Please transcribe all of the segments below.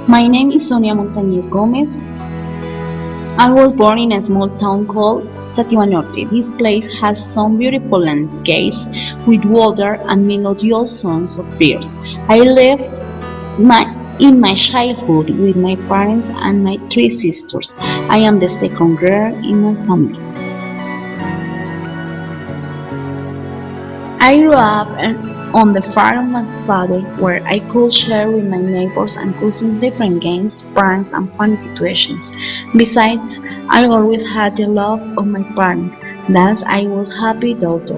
My name is Sonia Montañez Gómez. I was born in a small town called Sativa Norte. This place has some beautiful landscapes with water and melodious songs of birds. I lived in my childhood with my parents and my three sisters. I am the second girl in my family. I grew up on the farm of my father, where I could share with my neighbors and cousins different games, pranks, and funny situations. Besides, I always had the love of my parents, thus I was a happy daughter.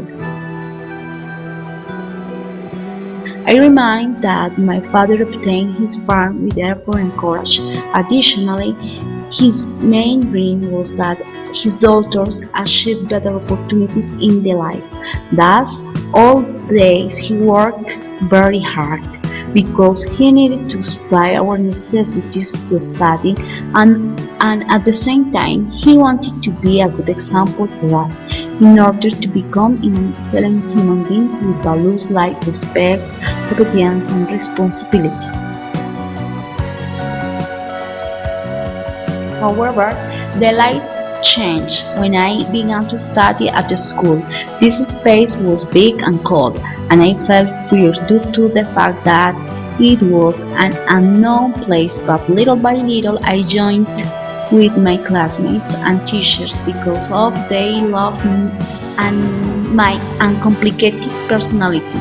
I remind that my father obtained his farm with effort and courage. Additionally, his main dream was that his daughters achieve better opportunities in their life. Thus, all days he worked very hard because he needed to supply our necessities to study and at the same time he wanted to be a good example for us in order to become an excellent human beings with values like respect, obedience and responsibility. However, the life changed when I began to study at the school. This space was big and cold, and I felt fear due to the fact that it was an unknown place, but little by little I joined with my classmates and teachers because of their love and my uncomplicated personality.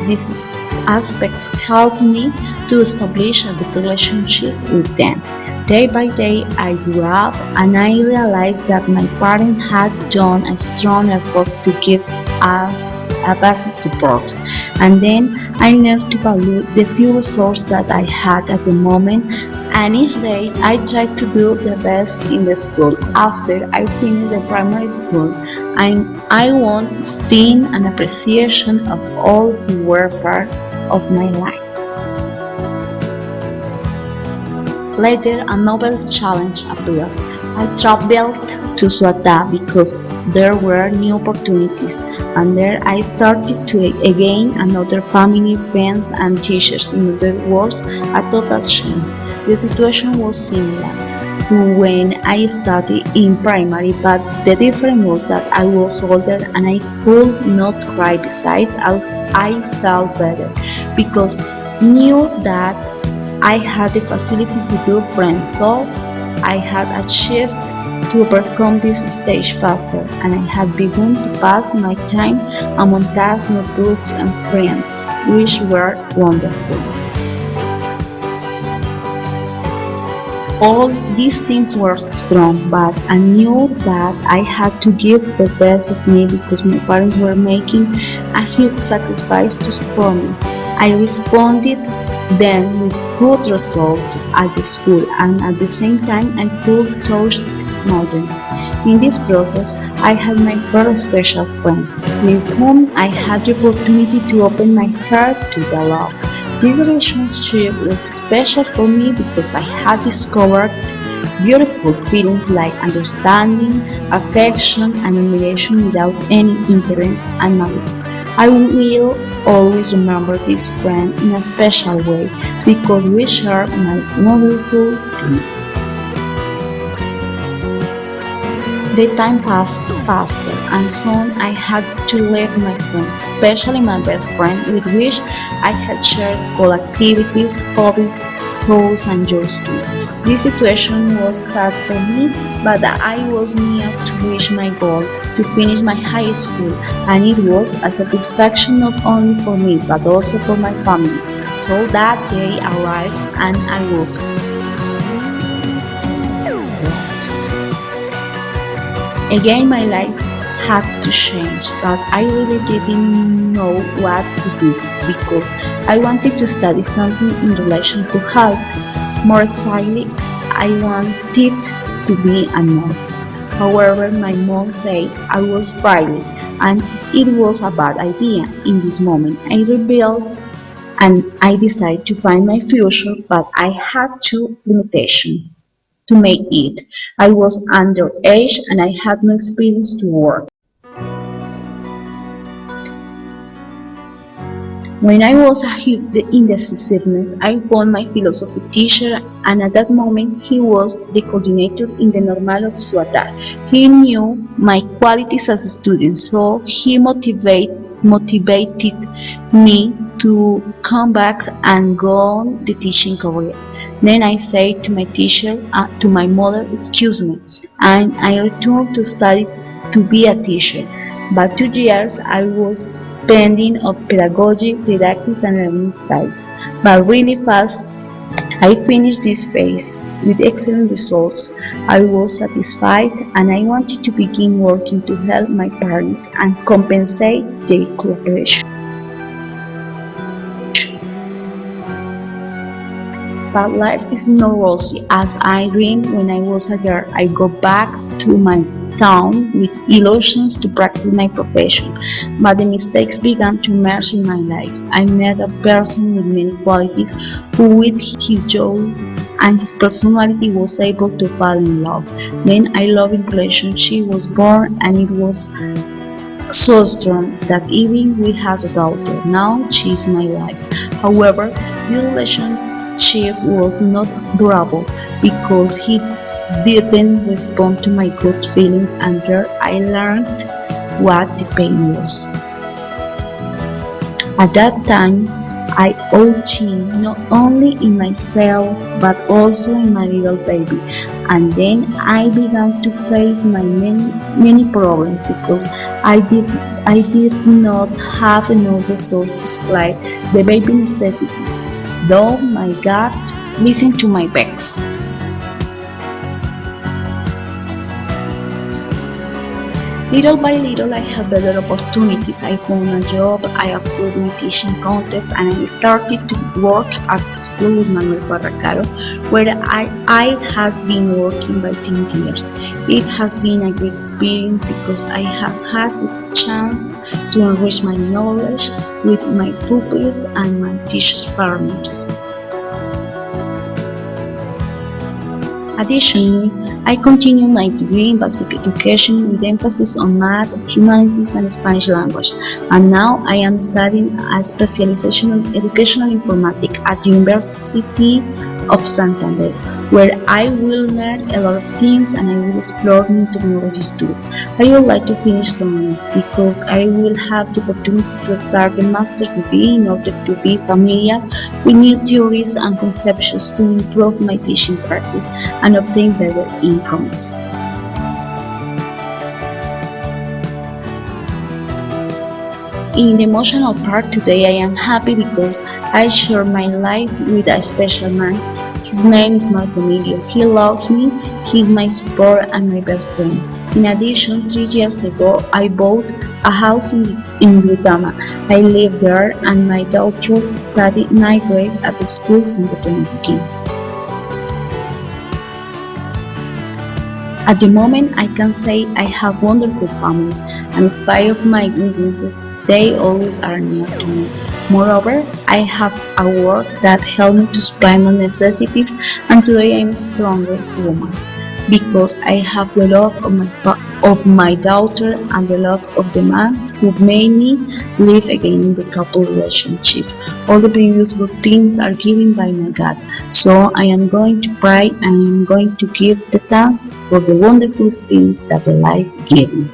These aspects helped me to establish a good relationship with them. Day by day I grew up and I realized that my parents had done a strong effort to give us a basic support, and then I learned to value the few resources that I had at the moment, and each day I tried to do the best in the school. After I finished the primary school, I won esteem and appreciation of all who were part of my life. Later, a novel challenge appeared. I traveled to Suata because there were new opportunities, and there I started to gain another family, friends, and teachers. In other words, a total change. The situation was similar to when I studied in primary, but the difference was that I was older and I could not cry. Besides, I felt better because knew that I had the facility to do friends, so I had achieved to overcome this stage faster, and I had begun to pass my time among tasks, notebooks, and friends, which were wonderful. All these things were strong, but I knew that I had to give the best of me because my parents were making a huge sacrifice to support me. I responded then with good results at the school, and at the same time I could touch children. In this process, I had my first special friend, with whom I had the opportunity to open my heart to the love. This relationship was special for me because I had discovered beautiful feelings like understanding, affection, and admiration without any interest and malice. I will always remember this friend in a special way because we share my wonderful things. The time passed faster, and soon I had to leave my friends, especially my best friend with which I had shared school activities, hobbies, souls, and joys too. This situation was sad for me, but I was near to reach my goal to finish my high school, and it was a satisfaction not only for me but also for my family. So that day arrived, and I was again, my life had to change, but I really didn't know what to do because I wanted to study something in relation to health. More exactly, I wanted to be a nurse. However, my mom said I was frightened and it was a bad idea. In this moment, I rebelled and I decided to find my future, but I had two limitations to make it. I was underage and I had no experience to work. When I was a hit indecisiveness, I found my philosophy teacher, and at that moment he was the coordinator in the Normal of Suatar. He knew my qualities as a student, so he motivated me to come back and go on the teaching career. Then I said to my teacher, to my mother, excuse me, and I returned to study to be a teacher. But 2 years I was pending of pedagogy, didactics and learning styles. But really fast I finished this phase with excellent results. I was satisfied and I wanted to begin working to help my parents and compensate their cooperation. But life is not rosy as I dreamed when I was a girl. I go back to my town with illusions to practice my profession, but the mistakes began to emerge in my life. I met a person with many qualities who with his joy and his personality was able to fall in love. Then a loving relationship was born and it was so strong that even we have a daughter. Now she is my wife. However, this relationship was not durable because he didn't respond to my good feelings, and there I learned what the pain was. At that time, I owed him not only in myself but also in my little baby, and then I began to face my many problems because I did not have enough resources to supply the baby necessities. Though my God listened to my begs. Little by little I had better opportunities. I found a job, I approved my teaching contest, and I started to work at the school with Manuel Barracaro, where I has been working by 10 years. It has been a great experience because I have had the chance to enrich my knowledge with my pupils and my teachers' partners. Additionally, I continue my degree in basic education with emphasis on math, humanities, and Spanish language, and now I am studying a specialization in educational informatics at the University of Santander, where I will learn a lot of things and I will explore new technologies too. I would like to finish soon because I will have the opportunity to start a master's degree in order to be familiar with new theories and conceptions to improve my teaching practice and obtain better incomes. In the emotional part today, I am happy because I share my life with a special man. His name is Marco Emilio. He loves me, he is my support and my best friend. In addition, 3 years ago, I bought a house in Gutama. I live there and my daughter studied 9th grade at the school Santo Tomás Aquino. At the moment, I can say I have a wonderful family, and in spite of my weaknesses, they always are near to me. Moreover, I have a work that helps me to supply my necessities, and today I am a stronger woman because I have the love of my daughter and the love of the man who made me live again in the couple relationship. All the previous good things are given by my God, so I am going to pray and I am going to give the thanks for the wonderful experience that the life gave me.